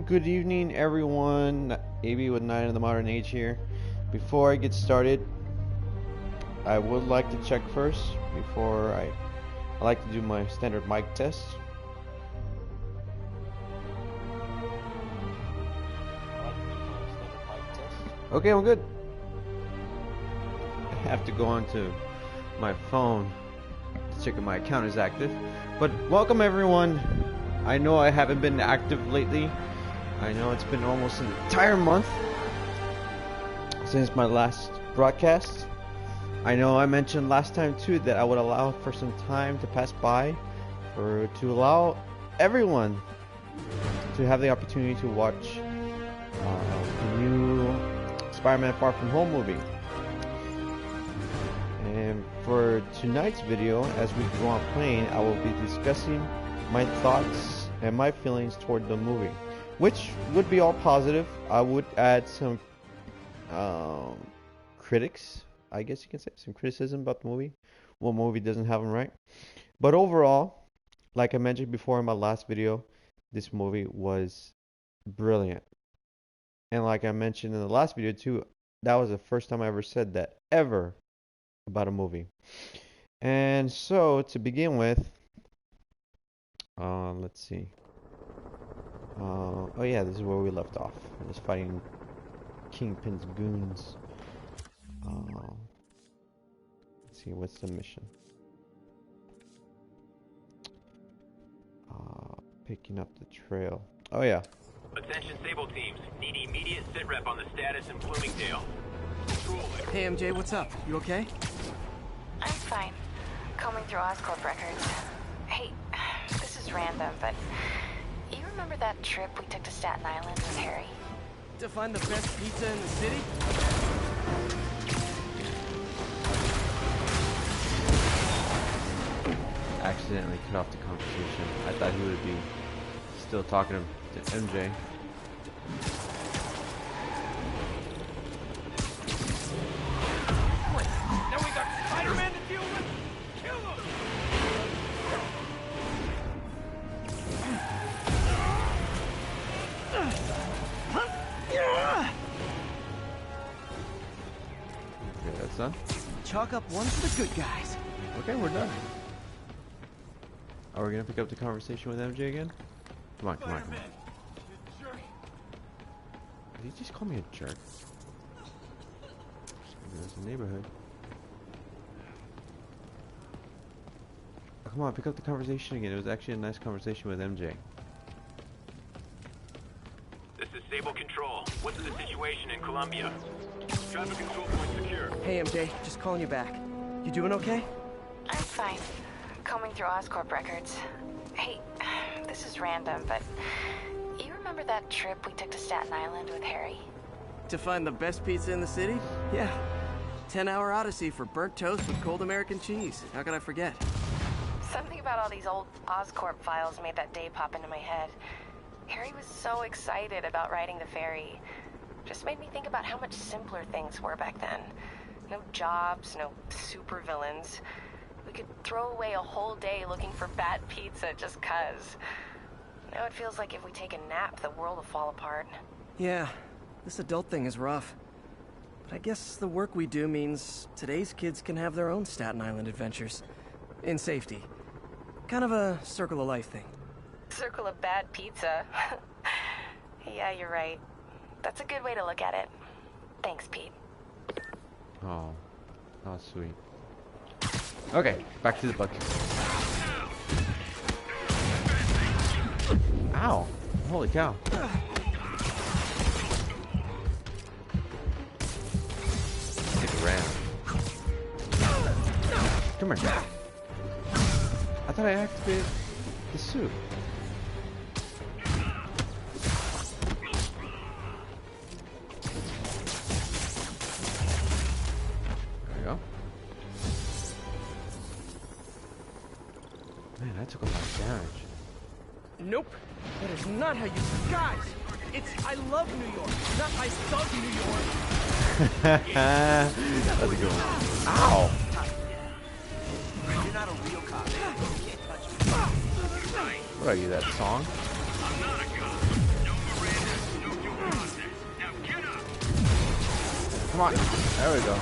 good evening, everyone. AB with 9 of the Modern Age here. Before I get started, I would like to check first before I like to do my standard mic test. Okay, I'm good. I have to go onto my phone to check if my account is active. But welcome, everyone. I know I haven't been active lately. I know it's been almost an entire month since my last broadcast. I know I mentioned last time too that I would allow for some time to pass by to allow everyone to have the opportunity to watch the new Spider-Man Far From Home movie. And for tonight's video, as we go on playing, I will be discussing my thoughts and my feelings toward the movie, which would be all positive. I would add some critics, I guess you can say, some criticism about the movie. What movie doesn't have them right? But overall, like I mentioned before in my last video, this movie was brilliant. And like I mentioned in the last video too, that was the first time I ever said that ever about a movie. And so to begin with, let's see. Oh yeah, this is where we left off. I was fighting Kingpin's goons. Let's see, what's the mission? Picking up the trail. Oh yeah. Attention Sable teams. Need immediate sit rep on the status in Bloomingdale. Hey MJ, what's up? You okay? I'm fine. Combing through Oscorp records. Hey, this is random, but you remember that trip we took to Staten Island with Harry? To find the best pizza in the city? Accidentally cut off the conversation. I thought he would be still talking to MJ. Now we got Spiderman to deal with. Kill him! Okay, that's done. Chalk up one for the good guys. Okay, we're done. Are we gonna pick up the conversation with MJ again? Come on, come on, come on. Did he just call me a jerk? There's a neighborhood. Oh, come on, pick up the conversation again. It was actually a nice conversation with MJ. This is Sable Control. What's the situation in Columbia? Traffic control point secure. Hey MJ, just calling you back. You doing okay? I'm fine. Combing through Oscorp records. Hey, this is random, but you remember that trip we took to Staten Island with Harry? To find the best pizza in the city? Yeah. 10-hour odyssey for burnt toast with cold American cheese. How could I forget? Something about all these old Oscorp files made that day pop into my head. Harry was so excited about riding the ferry. Just made me think about how much simpler things were back then. No jobs, no supervillains. We could throw away a whole day looking for bad pizza just 'cause. Now it feels like if we take a nap, the world will fall apart. Yeah, this adult thing is rough. But I guess the work we do means today's kids can have their own Staten Island adventures. In safety. Kind of a circle of life thing. Circle of bad pizza. Yeah, you're right. That's a good way to look at it. Thanks, Pete. Oh, how sweet. Okay, back to the book. Ow! Holy cow! Stick around. Come here. I thought I activated the suit. There we go. Man, I took a lot of damage. Nope. That is not how you... Guys! It's I love New York, not I thug New York. That's a good one. Ow! You're not a real cop. You can't touch me. What are you, that song? I'm not a cop. No Miranda Come on. There we go.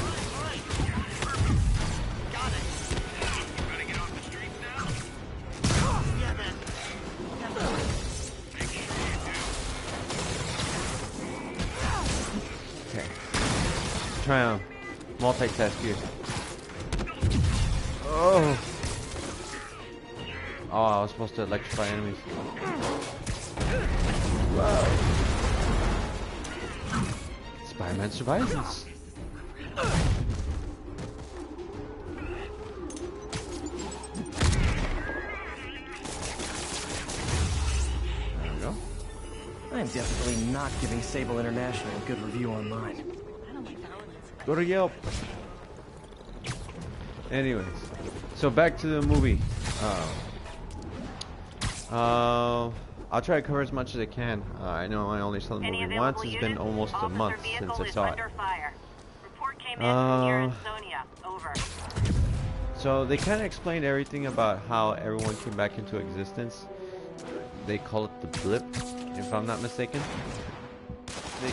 Okay. Try to multitask here. Oh. Oh, I was supposed to electrify enemies. Whoa. Spider-Man survives this. There we go. I am definitely not giving Sable International a good review online. Go to Yelp. Anyways, so back to the movie. I'll try to cover as much as I can. I know I only saw the movie once. It's been almost a month since I saw it. So they kind of explained everything about how everyone came back into existence. They call it the blip, if I'm not mistaken. They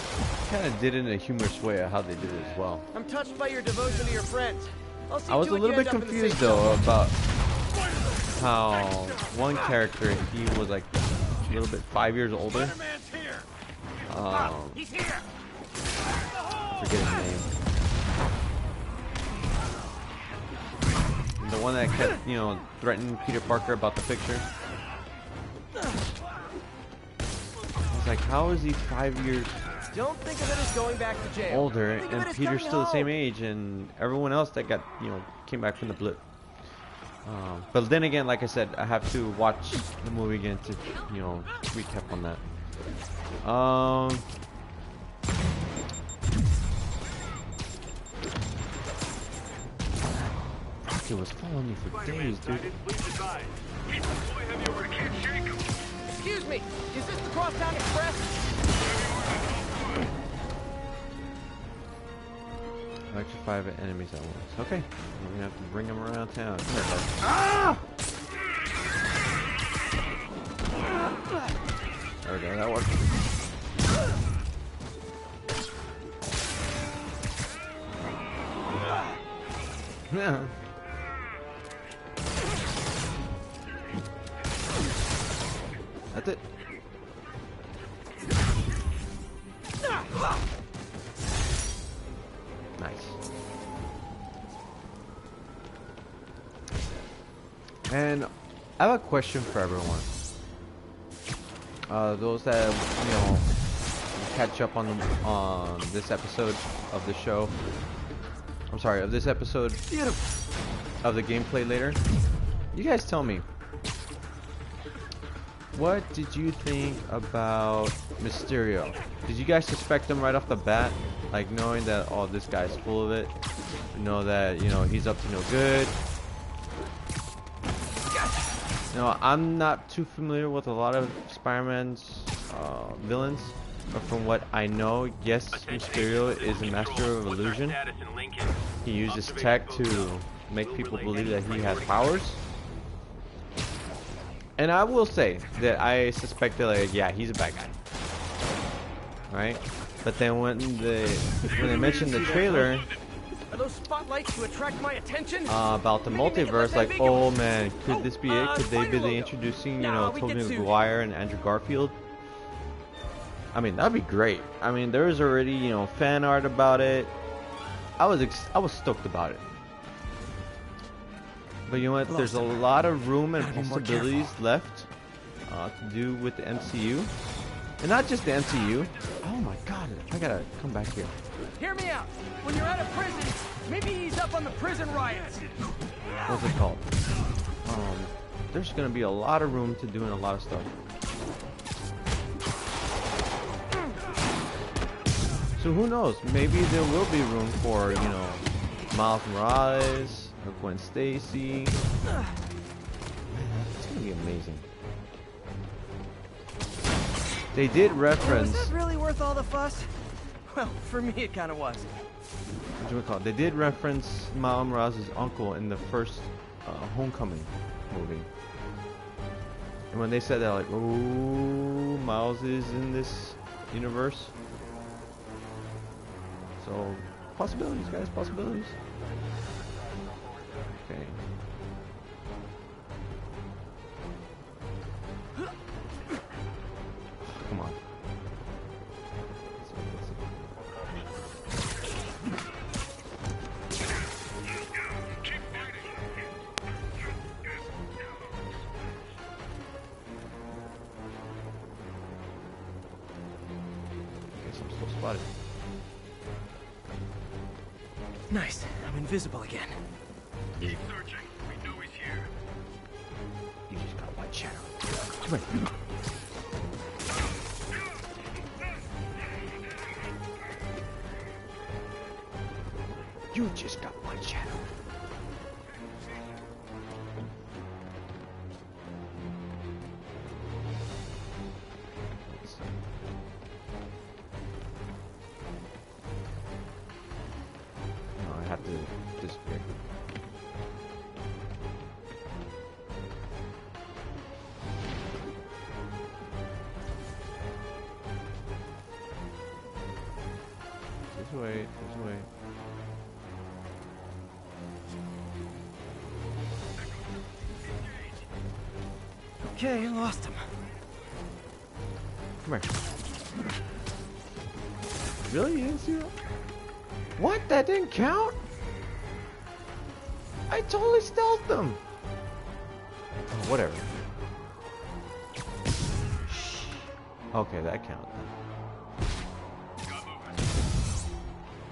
kind of did it in a humorous way of how they did it as well. I'm touched by your devotion to your friends. I was a little bit confused though about how one character, he was like a little bit 5 years older. Forget his name. The one that kept, you know, threatening Peter Parker about the picture. I was like, how is he 5 years Don't think of it as going back to jail. older and Peter's still the same age, and everyone else that got, you know, came back from the blip? But then again, like I said, I have to watch the movie again to, you know, recap on that. It was following me for days, dude. Excuse me, is this the Crosstown Express? Electrify the enemies at once. Okay, we're gonna have to bring them around town. Come here, guys. Ah! There we go, that worked. Yeah. That's it. Nice. And I have a question for everyone. Those that, you know, catch up on this episode of the show. I'm sorry, of this episode of the gameplay later. You guys tell me, what did you think about Mysterio? Did you guys suspect him right off the bat? Like, knowing that, oh, this guy's full of it. Know that, you know, he's up to no good. No, I'm not too familiar with a lot of Spider-Man's villains. But from what I know, yes, Mysterio is a master of illusion. He uses tech to make people believe that he has powers. And I will say that I suspected, like, yeah, he's a bad guy, right? But then when they mentioned the trailer Are those spotlights to attract my attention? About the multiverse, like, oh man, could this be it? Could they be introducing, you know, Tobey Maguire and Andrew Garfield? I mean, that'd be great. I mean, there was already, you know, fan art about it. I was stoked about it. But you know what? There's a lot of room and possibilities left to do with the MCU. And not just the MCU. Oh my god, I gotta come back here. Hear me out. When you're out of prison, maybe ease up on the prison riots. What's it called? There's gonna be a lot of room to doing a lot of stuff. So who knows? Maybe there will be room for, you know, Miles Morales or Gwen Stacy. It's gonna be amazing. They did reference. Was that really worth all the fuss? Well, for me, it kind of was. What do you call it? They did reference Miles Morales' uncle in the first Homecoming movie. And when they said that, like, oh, Miles is in this universe. So Possibilities, guys, possibilities. Okay. Come on. Guess I'm still spotted. Nice. I'm invisible again. Keep searching. We know he's here. You just got white shadow. Come here. You just got white shadow. Let's see. No, I have to disappear. This way, this way. Okay, I lost him. Come here. Really? You didn't see that? What? That didn't count? I totally stealthed them. Oh, whatever. Okay, that counted.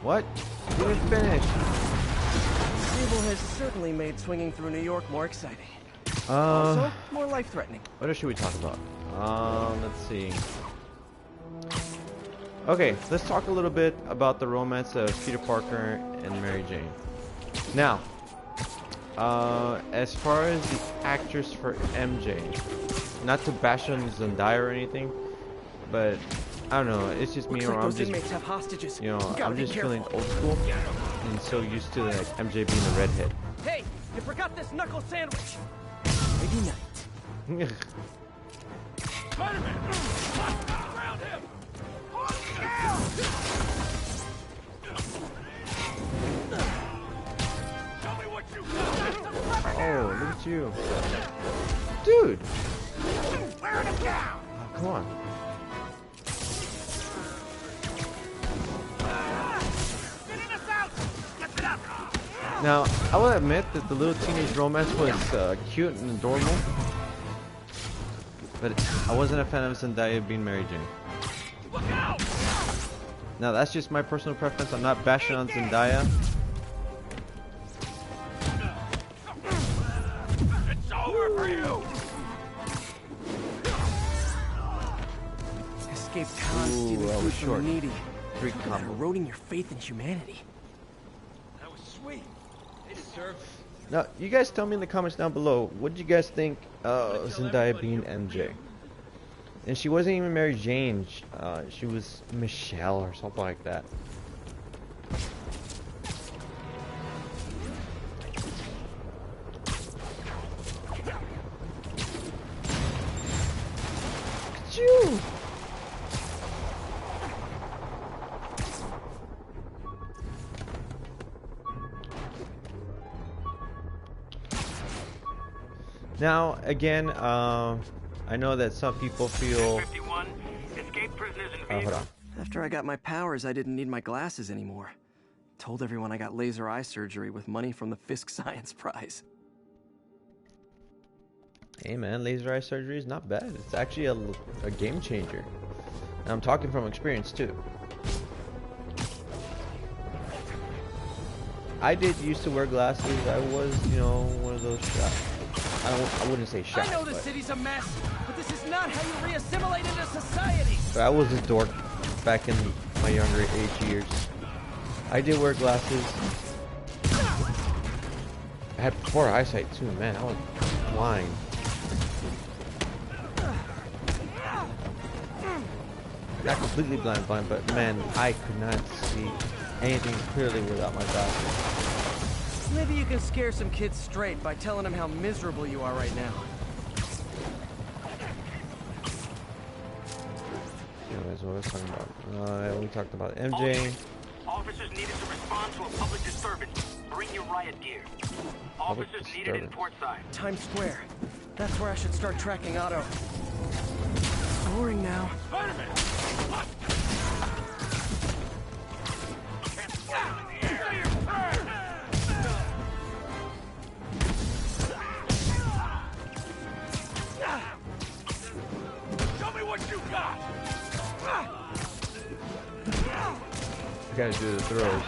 What? Didn't finish. Cable has certainly made swinging through New York more exciting. Uh, Also, more life-threatening. what else should we talk about? Let's see. Okay, let's talk a little bit about the romance of Peter Parker and Mary Jane. Now, as far as the actress for MJ, not to bash on Zendaya or anything, but I don't know, it's just me, Looks or like I'm those just, inmates have hostages. you know, Gotta I'm be just careful. feeling old school and so used to like MJ being a redhead. Hey, you forgot this knuckle sandwich. Maybe not. Spiderman! Around him! Tell me what you got! Oh, look at you, dude! Wear it down! Oh, come on. Getting us out! Get it up! Now, I will admit that the little teenage romance was cute and adorable, but I wasn't a fan of Zendaya being Mary Jane. Look out! Now, that's just my personal preference. I'm not bashing on Zendaya. It's over for you! Escape cons, Ooh, stealing that food was from short. the needy. Three Look at that, combo. eroding your faith in humanity. That was sweet. They deserve it. Now, you guys tell me in the comments down below, what do you guys think of Zendaya being MJ? And she wasn't even Mary Jane. She was Michelle or something like that. Look at you! Now, again, I know that some people feel... 51. Escape prisoners in hold on. After I got my powers, I didn't need my glasses anymore. Told everyone I got laser eye surgery with money from the Fisk Science Prize. Hey man, laser eye surgery is not bad. It's actually a game changer. And I'm talking from experience too. I did used to wear glasses. I was, you know, one of those shy. I wouldn't say shy, I know the but, city's a mess, but this is not how you re-assimilate into society. but I was a dork back in my younger age years. I did wear glasses. I had poor eyesight too, man. I was blind. Not completely blind, but man, I could not see anything clearly without my glasses. Maybe you can scare some kids straight by telling them how miserable you are right now. Anyways, what was I talking about? We talked about MJ. Officers needed to respond to a public disturbance. Bring your riot gear. Officers needed in Portside. Times Square. That's where I should start tracking Otto. Boring now. Spiderman! Show me what you got! I gotta do the throws.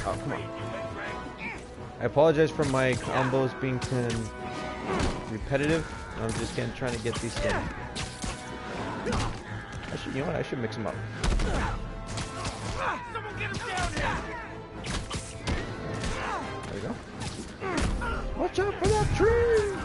Oh, come on. I apologize for my combos being repetitive. I'm just trying to get these things. You know what? I should mix them up. Someone get him down here! There we go. Watch out for that tree!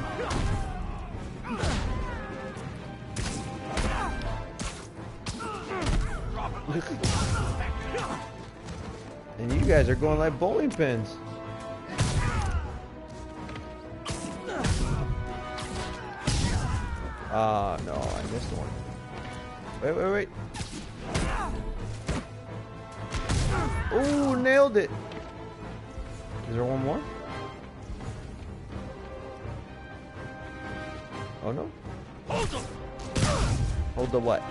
And you guys are going like bowling pins. Ah, no, I missed one. Wait. Ooh, nailed it. Is there one more? Oh no. Hold him! Hold the what?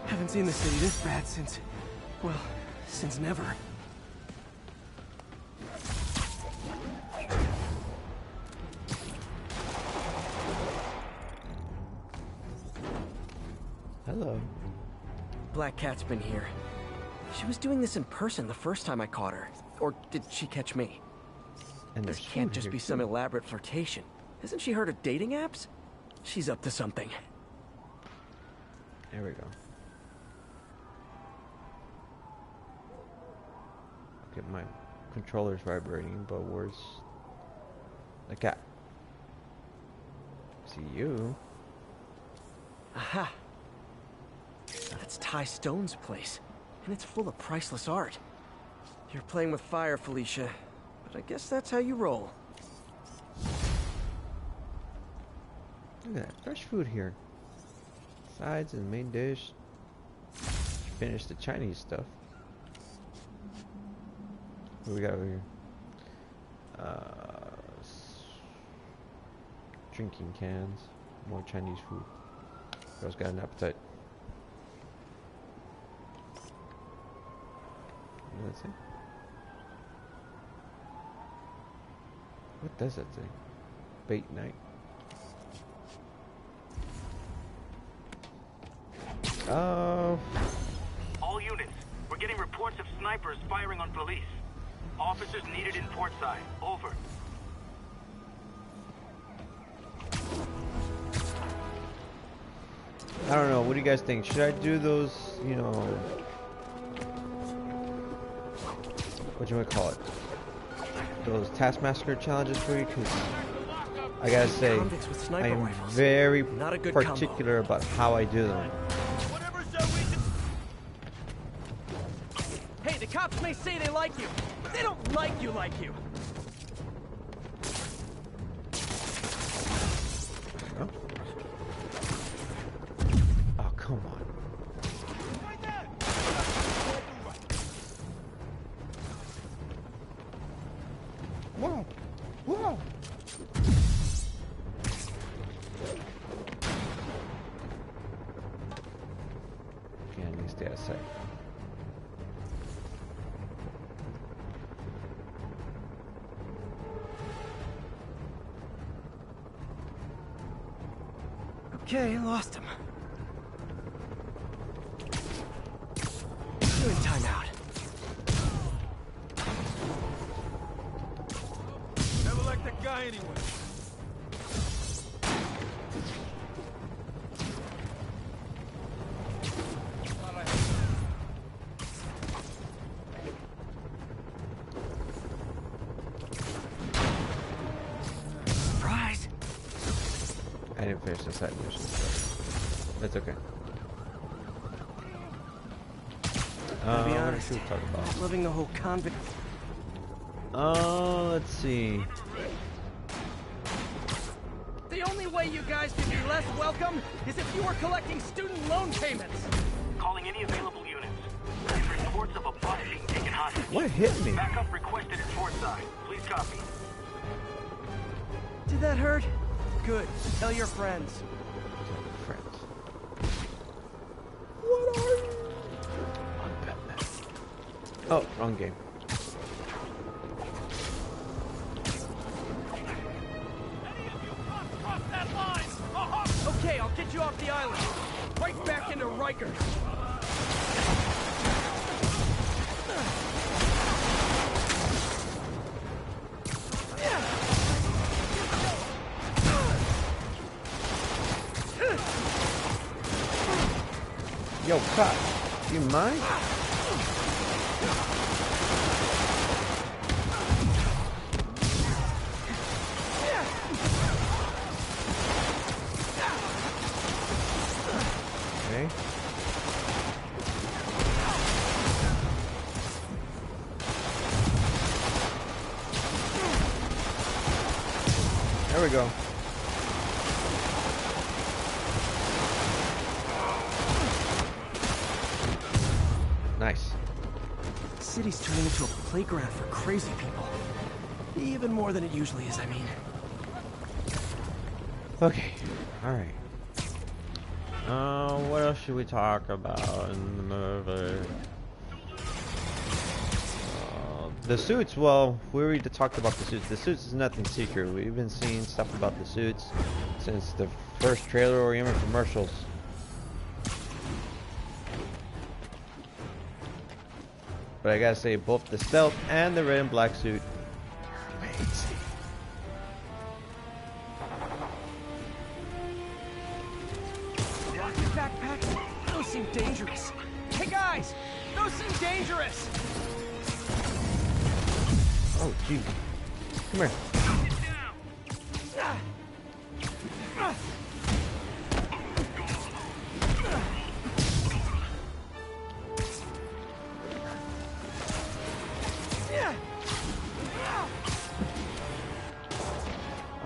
Haven't seen the city this bad since, well, since never. Hello. Black Cat's been here. She was doing this in person the first time I caught her. Or did she catch me? And This there's can't food just here, be too. some elaborate flirtation. Hasn't she heard of dating apps? She's up to something. There we go. Get my controller's vibrating, but where's the cat? See you. Aha! That's Ty Stone's place, and it's full of priceless art. You're playing with fire, Felicia, but I guess that's how you roll. Look at that, fresh food here. Sides and main dish. Finish the Chinese stuff. What do we got over here? Drinking cans. More Chinese food. Girl's got an appetite. What does that say? What does that say? Bait night. All units, we're getting reports of snipers firing on police. Officers needed in Portside. Over. I don't know. What do you guys think? Should I do those, you know, what do you want to call it? Those Taskmaster challenges for you? Because I gotta say, Convicts with I sniper am rifles. very Not a good particular about how I do them. Hey, the cops may say they like you, but they don't like you. Oh, oh come on. Whoa! Whoa! Okay, I need to stay outside. Okay, lost him. Doing timeout. Never liked that guy anyway. Surprise! I didn't finish the side mission, so that's okay. Gotta be What honest, should we talk about? loving the whole convict. Let's see. The only way way you guys can be less welcome is if you were collecting student loan payments. Calling any available units. Reports of a bus being taken hostage. What hit me? Backup requested at Portside. Please copy. Did that hurt? Good. Tell your friends. Friends. What are you? I'm Batman. Oh, wrong game. Okay, I'll get you off the island. Right back into Rikers. Yo, cop, you mind? Okay. There we go. Nice. The city's turning into a playground for crazy people. Even more than it usually is, I mean. Okay. Alright. What else should we talk about in the movie? The suits, well, we already talked about the suits. The suits is nothing secret. We've been seeing stuff about the suits since the first trailer or even commercials. But I gotta say, both the stealth and the red and black suit, amazing. Rocket backpacks? Those seem dangerous. Hey guys, those seem dangerous. Oh, gee. Come here.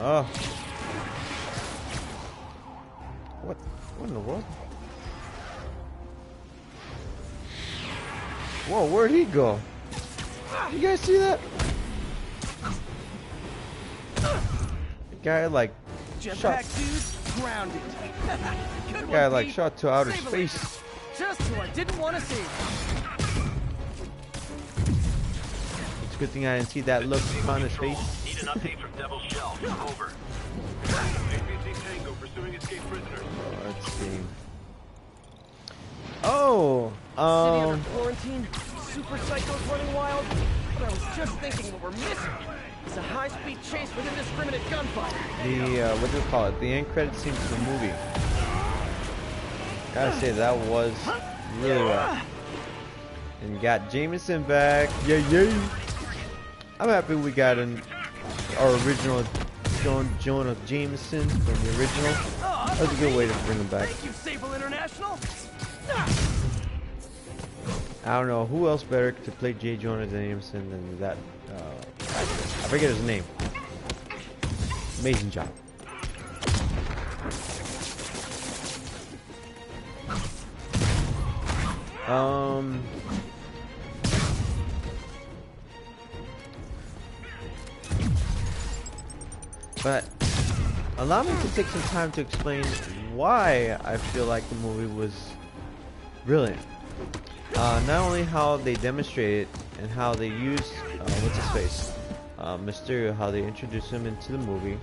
Oh. What in the world? Whoa, where'd he go? You guys see that? The guy like shot. Jetpack dude, grounded. Good The guy one, like Pete. shot to outer Save a space. lady. Just who I didn't want to see. It's a good thing I didn't see that look on his face. Need an update from Devil's Shell. Over. APC Tango pursuing escaped prisoners. Let's see. Oh, City under quarantine. Super psychos running wild. But I was just thinking what we're missing is a high-speed chase with indiscriminate gunfire. the what do you call it? The end credit scene to the movie. Gotta say that was really well. And got Jameson back. Yay! I'm happy we got our original Jonah Jameson from the original. That was a good way to bring him back. Thank you, Sable International. I don't know who else better to play J. Jonah Jameson than that. I forget his name. Amazing job. But allow me to take some time to explain why I feel like the movie was brilliant. Not only how they demonstrated and how they used what's his face, Mysterio, how they introduced him into the movie,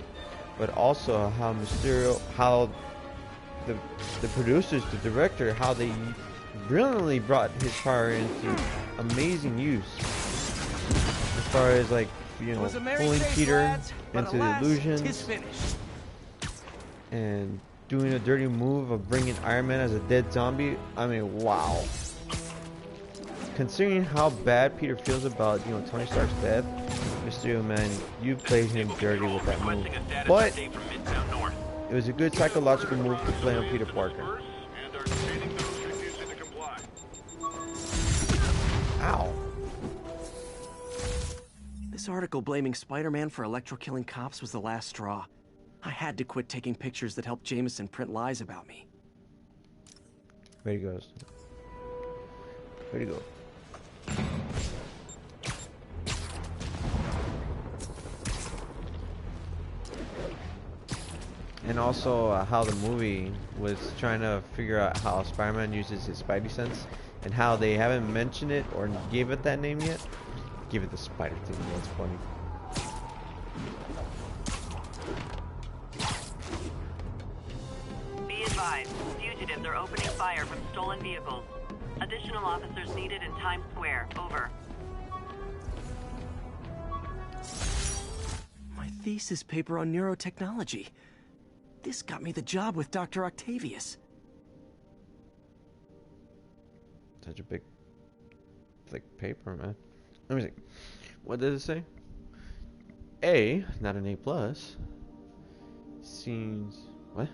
but also how Mysterio, how the producers, the director, how they brilliantly brought his power into amazing use. As far as like, you know, pulling Peter into the illusions and doing a dirty move of bringing Iron Man as a dead zombie. I mean, wow. Considering how bad Peter feels about, you know, Tony Stark's death, Mysterio, man, you played him dirty with that move. But it was a good psychological move to play on Peter Parker. Ow. This article blaming Spider-Man for electro-killing cops was the last straw. I had to quit taking pictures that helped Jameson print lies about me. There he goes. Where'd he go? And also how the movie was trying to figure out how Spider-Man uses his Spidey sense, and how they haven't mentioned it or gave it that name yet. Give it the spider thing. That's funny. Be advised, fugitives are opening fire from stolen vehicles. Additional officers needed in Times Square. Over. My thesis paper on neurotechnology. This got me the job with Dr. Octavius. Such a big, thick paper, man. Let me see. What does it say? A, not an A plus. Seems what?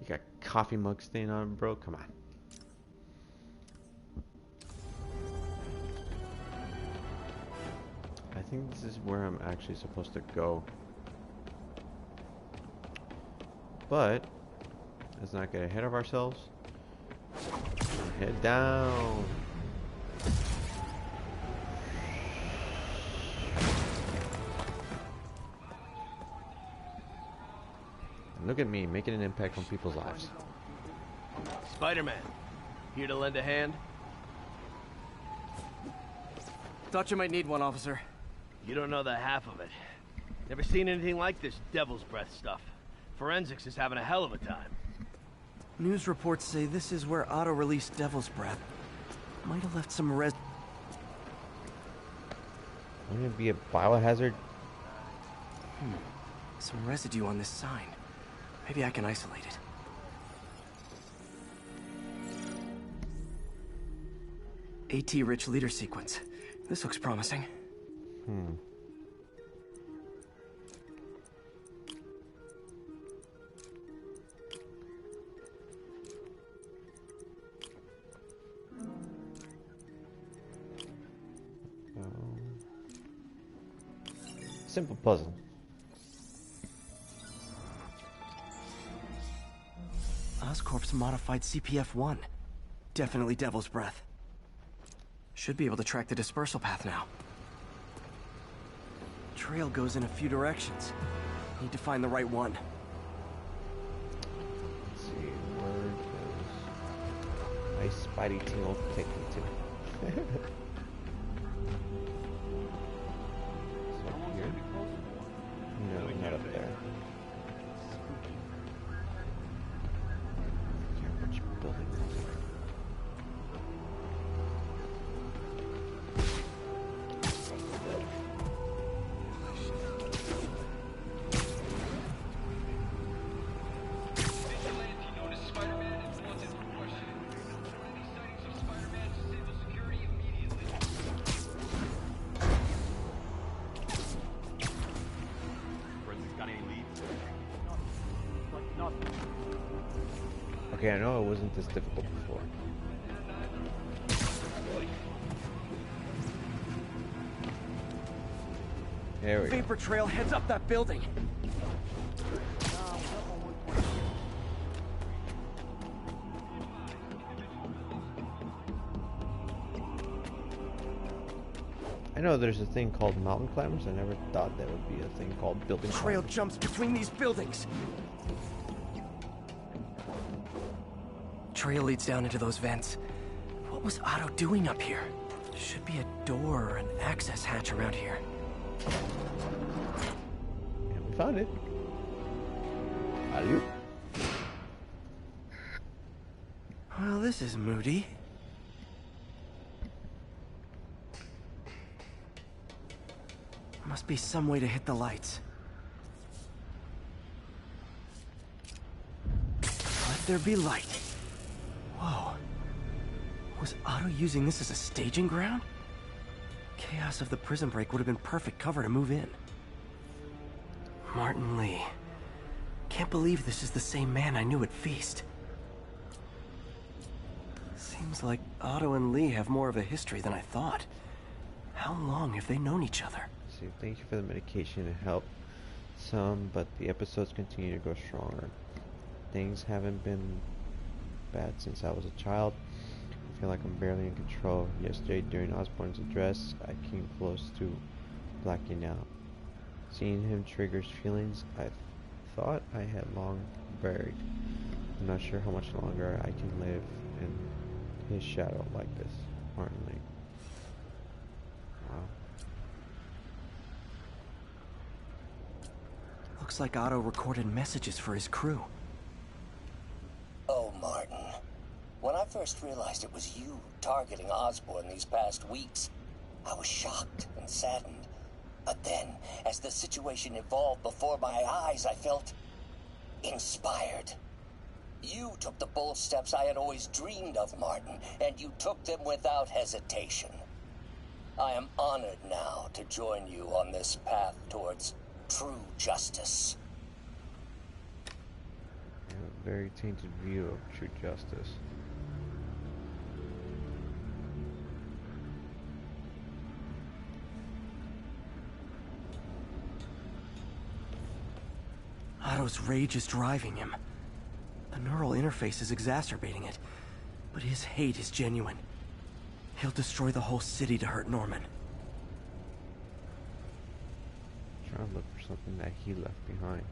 You got coffee mug stain on it, bro. Come on. I think this is where I'm actually supposed to go. But let's not get ahead of ourselves. Head down. And look at me making an impact on people's lives. Spider-Man, here to lend a hand? Thought you might need one, officer. You don't know the half of it. Never seen anything like this devil's breath stuff. Forensics is having a hell of a time. News reports say this is where Otto released Devil's Breath. Might have left some Wouldn't it be a biohazard? some residue on this sign. Maybe I can isolate it. AT-rich leader sequence. This looks promising. Simple puzzle. Oscorp's modified CPF-1. Definitely Devil's Breath. Should be able to track the dispersal path now. Trail goes in a few directions. Need to find the right one. Let's see, where does my Spidey tail take me to? So here? No, not up there. Here, which building was it? Vigilante noticed Spider-Man and wants his questioning. Report any sightings of Spider-Man to disable security immediately. Forensics got any leads? Okay, I know it wasn't this difficult before. There we go. Vapor trail heads up that building. I know there's a thing called mountain climbers. I never thought there would be a thing called building Trail climbers. jumps between these buildings. Trail leads down into those vents. What was Otto doing up here? Should be a door or an access hatch around here. And we found it. Alley-oop. Well, this is moody. Must be some way to hit the lights. Let there be light. Whoa. Was Otto using this as a staging ground? Chaos of the prison break would have been perfect cover to move in. Martin Lee. Can't believe this is the same man I knew at Feast. Seems like Otto and Lee have more of a history than I thought. How long have they known each other? See, thank you for the medication. It helped some, but the episodes continue to grow stronger. Things haven't been bad since I was a child. I feel like I'm barely in control. Yesterday, during Osborne's address, I came close to blacking out. Seeing him triggers feelings I thought I had long buried. I'm not sure how much longer I can live in his shadow like this. Martin Lee. Wow. Looks like Otto recorded messages for his crew. Oh, Martin. When I first realized it was you targeting Osborne these past weeks, I was shocked and saddened. But then, as the situation evolved before my eyes, I felt inspired. You took the bold steps I had always dreamed of, Martin, and you took them without hesitation. I am honored now to join you on this path towards true justice. I have a very tainted view of true justice. Otto's rage is driving him. The neural interface is exacerbating it, but his hate is genuine. He'll destroy the whole city to hurt Norman. Trying to look for something that he left behind.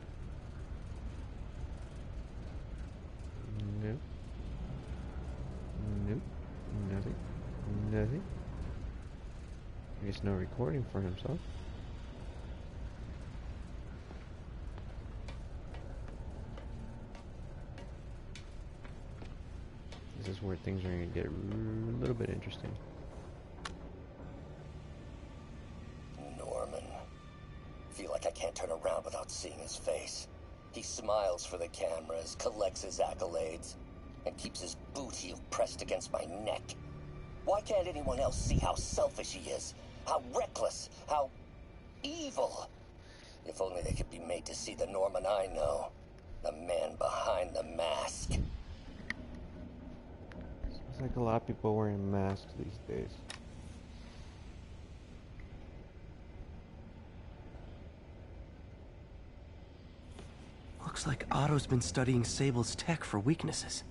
Nope. Nope. Nothing. Nothing. I guess no recording for himself. This is where things are going to get a little bit interesting. Norman. Feel like I can't turn around without seeing his face. He smiles for the cameras, collects his accolades, and keeps his boot heel pressed against my neck. Why can't anyone else see how selfish he is? How reckless? How evil? If only they could be made to see the Norman I know. The man behind the mask. Seems like a lot of people wearing masks these days. Looks like Otto's been studying Sable's tech for weaknesses.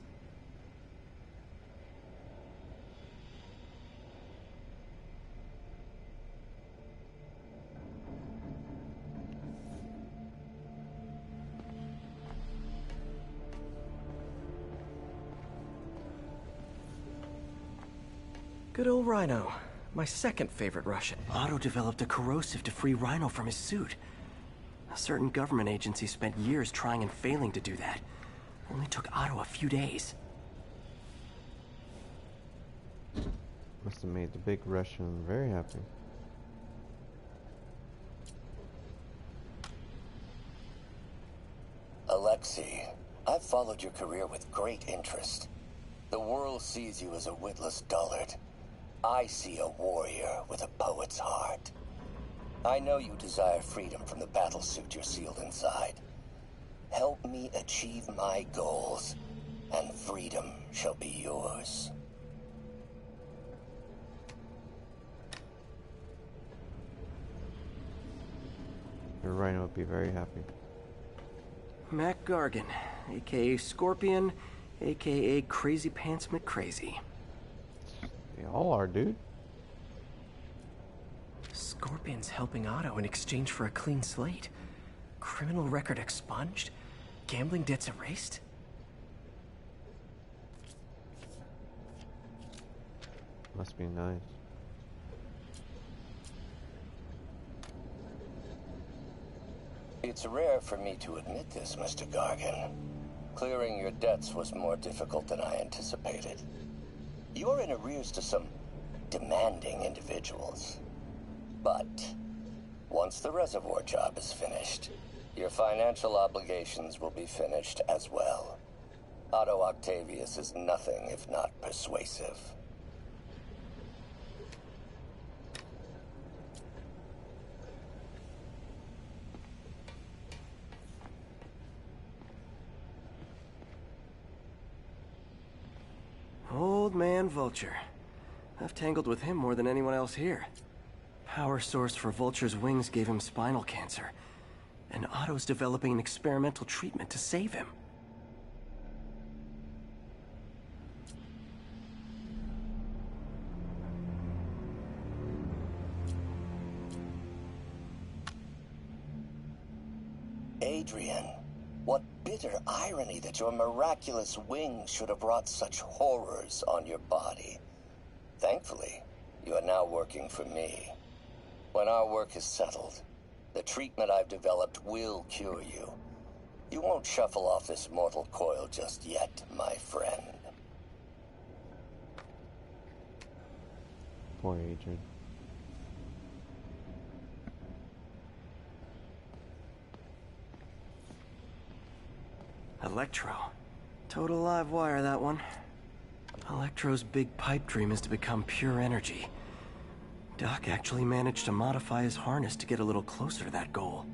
Good old Rhino. My second favorite Russian. Otto developed a corrosive to free Rhino from his suit. A certain government agency spent years trying and failing to do that. Only took Otto a few days. Must have made the big Russian very happy. Alexei, I've followed your career with great interest. The world sees you as a witless dullard. I see a warrior with a poet's heart. I know you desire freedom from the battlesuit you're sealed inside. Help me achieve my goals, and freedom shall be yours. Your Rhino would be very happy. Mac Gargan, aka Scorpion, aka Crazy Pants McCrazy. They all are, dude. Scorpion's helping Otto in exchange for a clean slate. Criminal record expunged? Gambling debts erased? Must be nice. It's rare for me to admit this, Mr. Gargan. Clearing your debts was more difficult than I anticipated. You're in arrears to some demanding individuals. But once the reservoir job is finished, your financial obligations will be finished as well. Otto Octavius is nothing if not persuasive. Old man Vulture. I've tangled with him more than anyone else here. Power source for Vulture's wings gave him spinal cancer, and Otto's developing an experimental treatment to save him. Adrian, what bitter irony that your miraculous wings should have wrought such horrors on your body. Thankfully, you are now working for me. When our work is settled, the treatment I've developed will cure you. You won't shuffle off this mortal coil just yet, my friend. Poor Adrian. Electro. Total live wire, that one. Electro's big pipe dream is to become pure energy. Doc actually managed to modify his harness to get a little closer to that goal.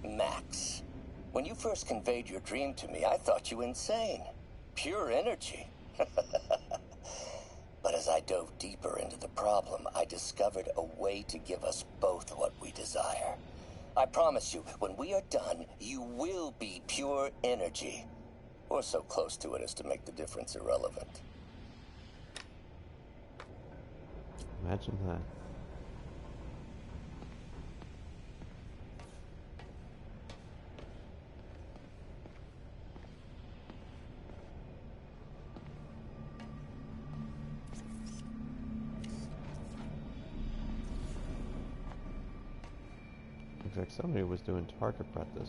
Max, when you first conveyed your dream to me, I thought you insane. Pure energy. But as I dove deeper into the problem, I discovered a way to give us both what we desire. I promise you, when we are done, you will be pure energy. Or so close to it as to make the difference irrelevant. Imagine that. Looks like somebody was doing target practice.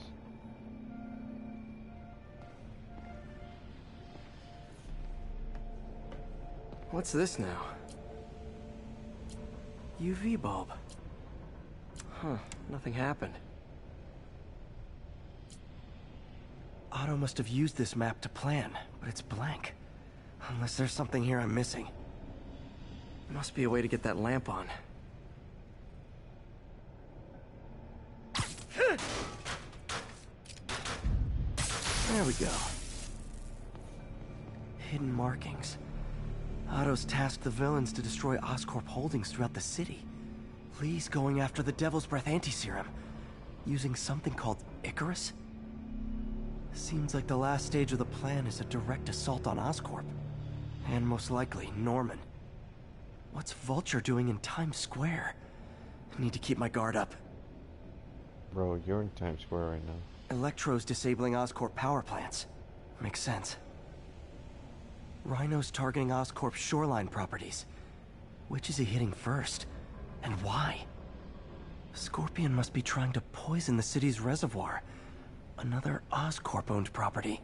What's this now? UV bulb. Huh, nothing happened. Otto must have used this map to plan, but it's blank. Unless there's something here I'm missing. There must be a way to get that lamp on. There we go. Hidden markings. Otto's tasked the villains to destroy Oscorp holdings throughout the city. Lee's going after the Devil's Breath anti-serum, using something called Icarus? Seems like the last stage of the plan is a direct assault on Oscorp. And most likely, Norman. What's Vulture doing in Times Square? I need to keep my guard up. Bro, you're in Times Square right now. Electro's disabling Oscorp power plants. Makes sense. Rhino's targeting Oscorp's shoreline properties. Which is he hitting first? And why? Scorpion must be trying to poison the city's reservoir. Another Oscorp-owned property.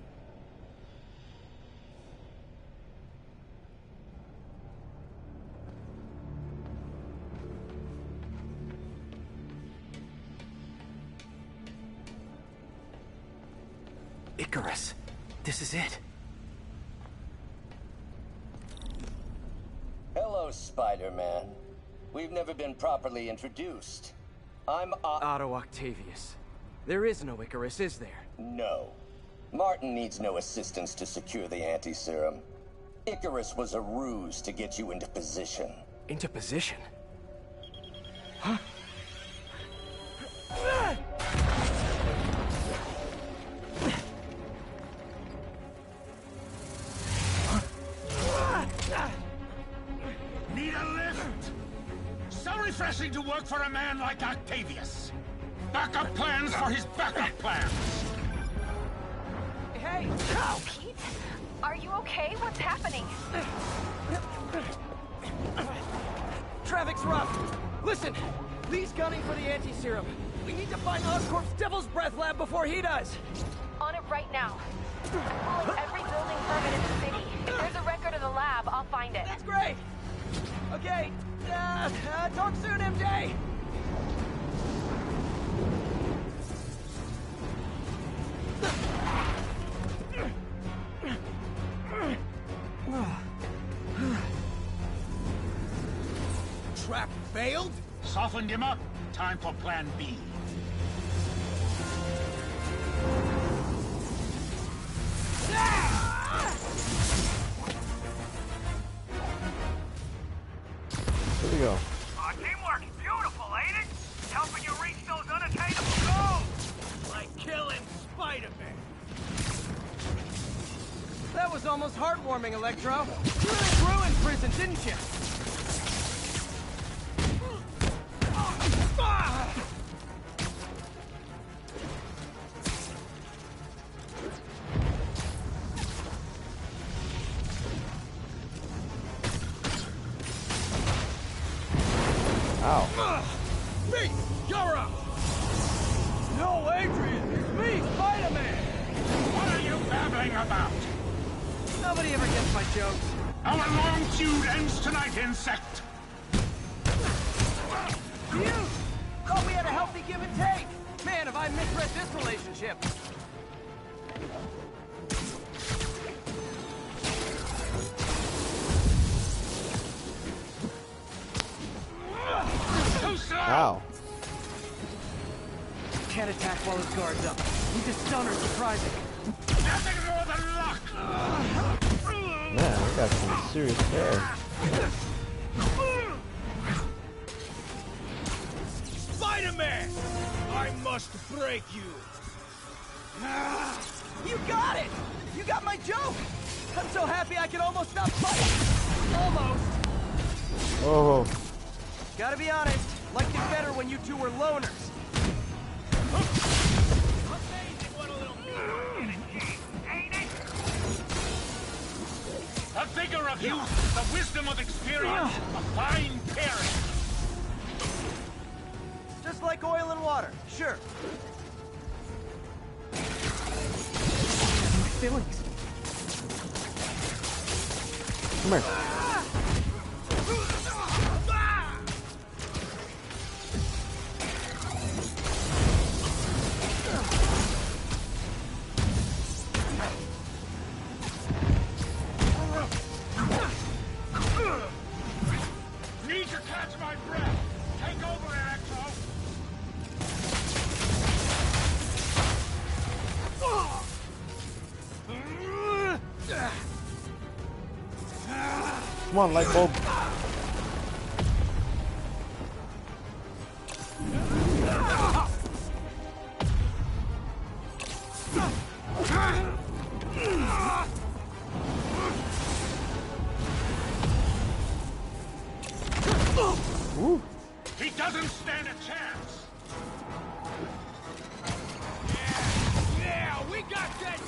Icarus. This is it. Hello, Spider-Man. We've never been properly introduced. I'm Otto Octavius. There is no Icarus, is there? No. Martin needs no assistance to secure the anti-serum. Icarus was a ruse to get you into position. Into position? Huh? Need a lift? So refreshing to work for a man like Octavius. Backup plans for his backup plans. Hey! Pete? Are you okay? What's happening? Traffic's rough. Listen, Lee's gunning for the anti-serum. We need to find Oscorp's Devil's Breath lab before he does. On it right now. I'm pulling every building permit in the city. If there's a record of the lab, I'll find it. That's great. Okay, talk soon, MJ. Trap failed? Softened him up. Time for plan B. Where'd he go? Teamwork's beautiful, ain't it? Helping you reach those unattainable goals! Like killing Spider-Man. That was almost heartwarming, Electro. You really grew in prison, didn't you? Ow. Me! You're up! No, Adrian! It's me, Spider-Man! What are you babbling about? Nobody ever gets my jokes. Our long feud ends tonight, insect. You! Thought we had a healthy give and take! Man, have I misread this relationship! Too slow! Ow. Can't attack while his guard's up. Need to stun or surprise him. Nothing more than luck! Man, we got some serious hair. Spider-Man! I must break you. You got it! You got my joke! I'm so happy I can almost stop fighting! Almost! Oh. Gotta be honest, liked it better when you two were loners. Amazing what a little Ain't it? The vigor of youth, the wisdom of experience, a fine pairing. Just like oil and water, sure. Feelings. Come here. Need to catch my breath. Take over, Electro. Come on, light bulb. Ooh. He doesn't stand a chance. Yeah, we got that!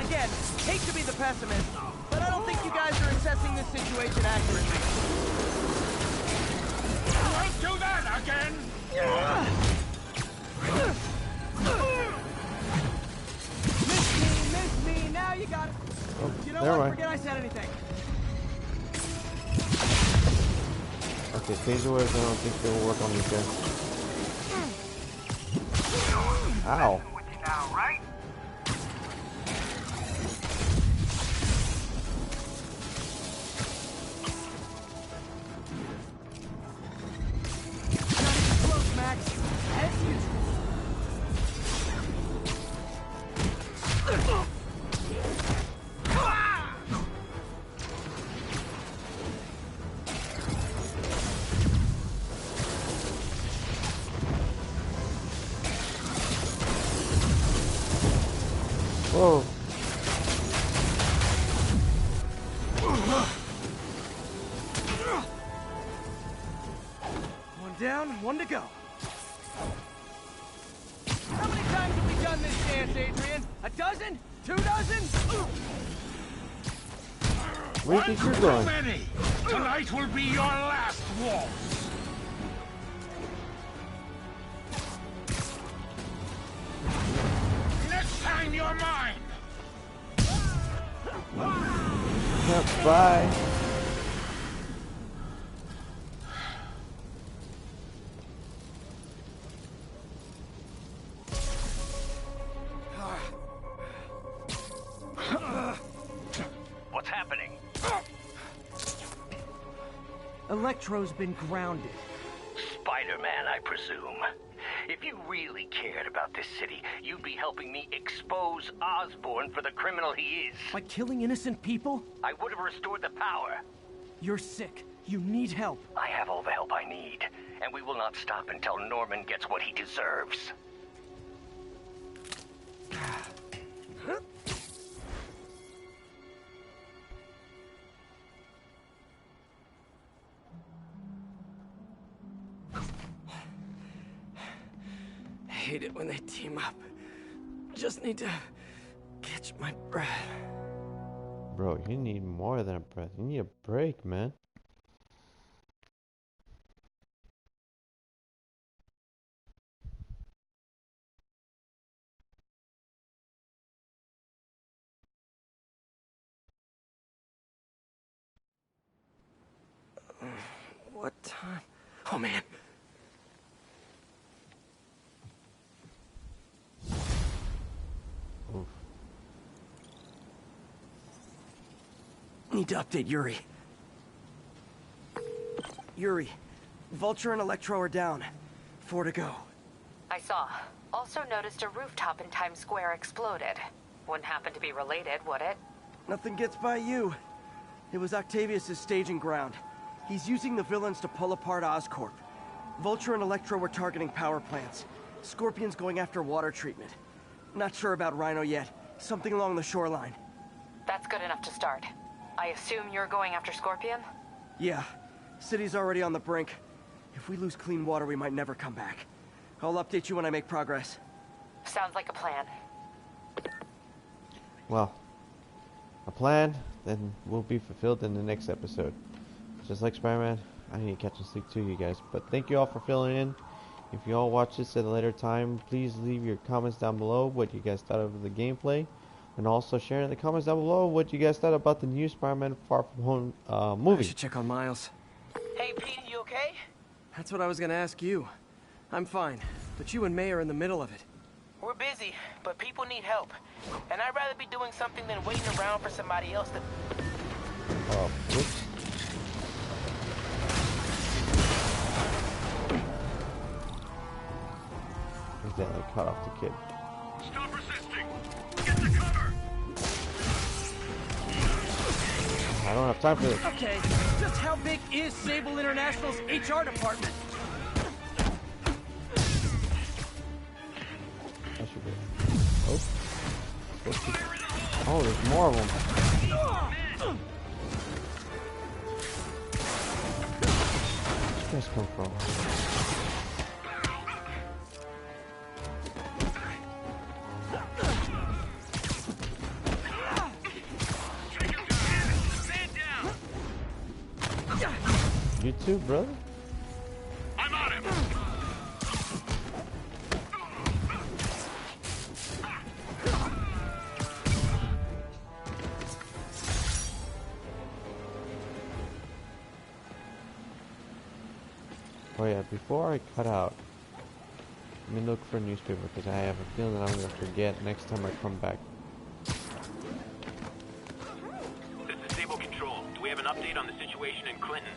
Again, hate to be the pessimist, but I don't think you guys are assessing this situation accurately. Don't do that again. Miss me, now you got it. Oh, You know never what, mind. forget I said anything. Okay, taser waves, I don't think they will work on these guys. Ow. With you now, right? Not even close, Max. As usual. Whoa. One down, one to go. How many times have we done this dance, Adrian? A dozen? 2 dozen? Where do you think you're Too going? many. Tonight will be your last waltz. Next time you're mine. Yeah, bye. What's happening? Electro's been grounded. Spider-Man, I presume. If you really cared about this city, you'd be helping me expose Osborn for the criminal he is. By killing innocent people? I would have restored the power. You're sick. You need help. I have all the help I need, and we will not stop until Norman gets what he deserves. I hate it when they team up. Just need to catch my breath. Bro, you need more than a breath. You need a break, man. What time? Oh, man. Oof. Need to update Yuri. Yuri, Vulture and Electro are down. 4 to go. I saw. Also noticed a rooftop in Times Square exploded. Wouldn't happen to be related, would it? Nothing gets by you. It was Octavius' staging ground. He's using the villains to pull apart Oscorp. Vulture and Electro were targeting power plants. Scorpion's going after water treatment. Not sure about Rhino yet. Something along the shoreline. That's good enough to start. I assume you're going after Scorpion? Yeah. City's already on the brink. If we lose clean water, we might never come back. I'll update you when I make progress. Sounds like a plan. Well, a plan then will be fulfilled in the next episode. Just like Spider-Man, I need to catch and sleep too, you guys. But thank you all for filling in. If you all watch this at a later time, please leave your comments down below what you guys thought of the gameplay. And also share in the comments down below what you guys thought about the new Spider-Man Far From Home movie. I should check on Miles. Hey, Pete, you okay? That's what I was gonna ask you. I'm fine, but you and May are in the middle of it. We're busy, but people need help. And I'd rather be doing something than waiting around for somebody else to... Oh, whoops. Accidentally cut off the kid. Stop resisting! Get to cover! I don't have time for this. Okay, just how big is Sable International's HR department? I should be. Oh. Oh, there's more of them. Where'd you guys come from? You too, brother? I'm on him! Oh yeah, before I cut out, let me look for a newspaper because I have a feeling that I'm going to forget next time I come back. This is Sable Control. Do we have an update on the situation in Clinton?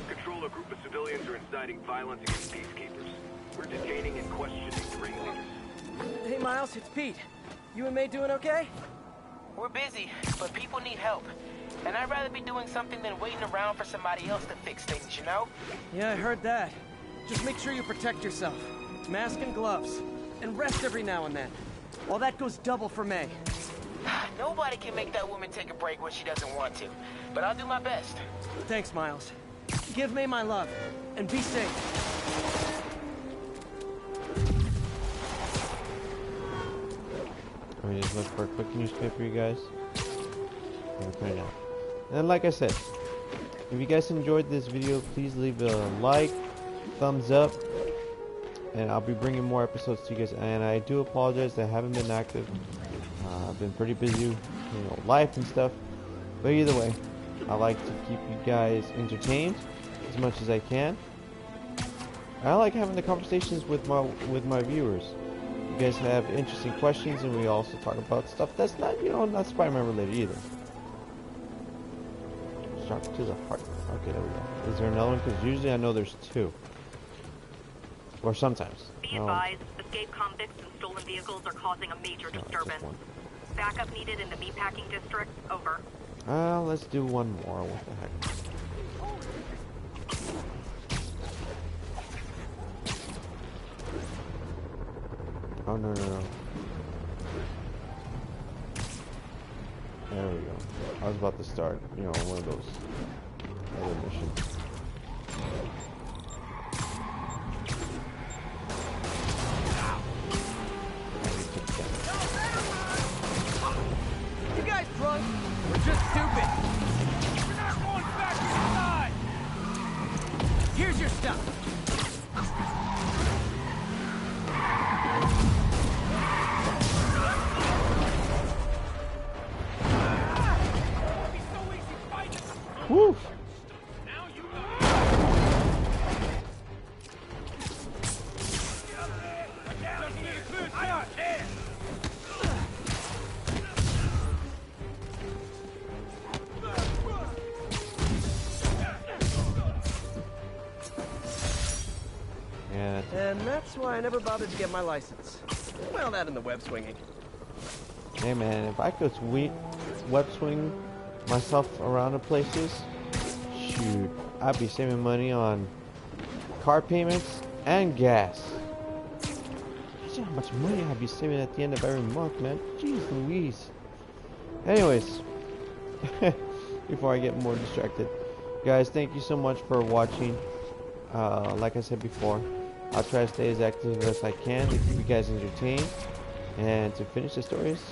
Control, a group of civilians are inciting violence against peacekeepers. We're detaining and questioning the ringleaders. Hey, Miles, it's Pete. You and May doing okay? We're busy, but people need help. And I'd rather be doing something than waiting around for somebody else to fix things, you know? Yeah, I heard that. Just make sure you protect yourself. Mask and gloves. And rest every now and then. Well, that goes double for May. Nobody can make that woman take a break when she doesn't want to. But I'll do my best. Thanks, Miles. Give May my love. And be safe. Let me just look for a quick newspaper, you guys. I'm gonna put it out. And like I said, if you guys enjoyed this video, please leave a like, thumbs up, and I'll be bringing more episodes to you guys. And I do apologize that I haven't been active. I've been pretty busy, life and stuff. But either way, I like to keep you guys entertained as much as I can. I like having the conversations with my viewers. You guys have interesting questions, and we also talk about stuff that's not, not Spider-Man related either. Sharp to the heart. Okay, there we go. Is there another one? Because usually I know there's two. Or sometimes. Be advised, escaped convicts and stolen vehicles are causing a major disturbance. Backup needed in the meatpacking district. Over. Let's do one more. What the heck? Oh, no. There we go. I was about to start, you know, one of those other missions. You guys drunk? We're just stupid. We're not going back inside! Here's your stuff. Woo! And that's why I never bothered to get my license. Well, that and the web swinging. Hey man, if I could web swing myself around the places, shoot, I'd be saving money on car payments and gas. See how much money I'd be saving at the end of every month, man. Jeez Louise. Anyways, before I get more distracted, guys, thank you so much for watching. Like I said before, I'll try to stay as active as I can to keep you guys entertained and to finish the story as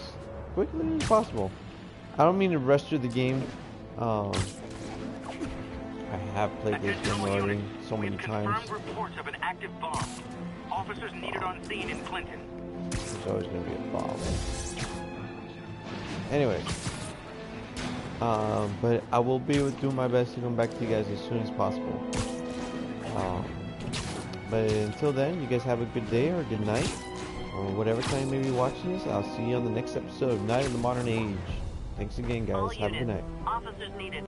quickly as possible. I don't mean to rush through the game. I have played this game already so many times. Confirmed reports of an active bomb. Officers needed on scene in Clinton. There's always going to be a bomb. Anyway, but I will be doing my best to come back to you guys as soon as possible. But until then, you guys have a good day or a good night, or whatever time you may be watching this. I'll see you on the next episode of Night of the Modern Age. Thanks again, guys. Have a good night. Officers needed.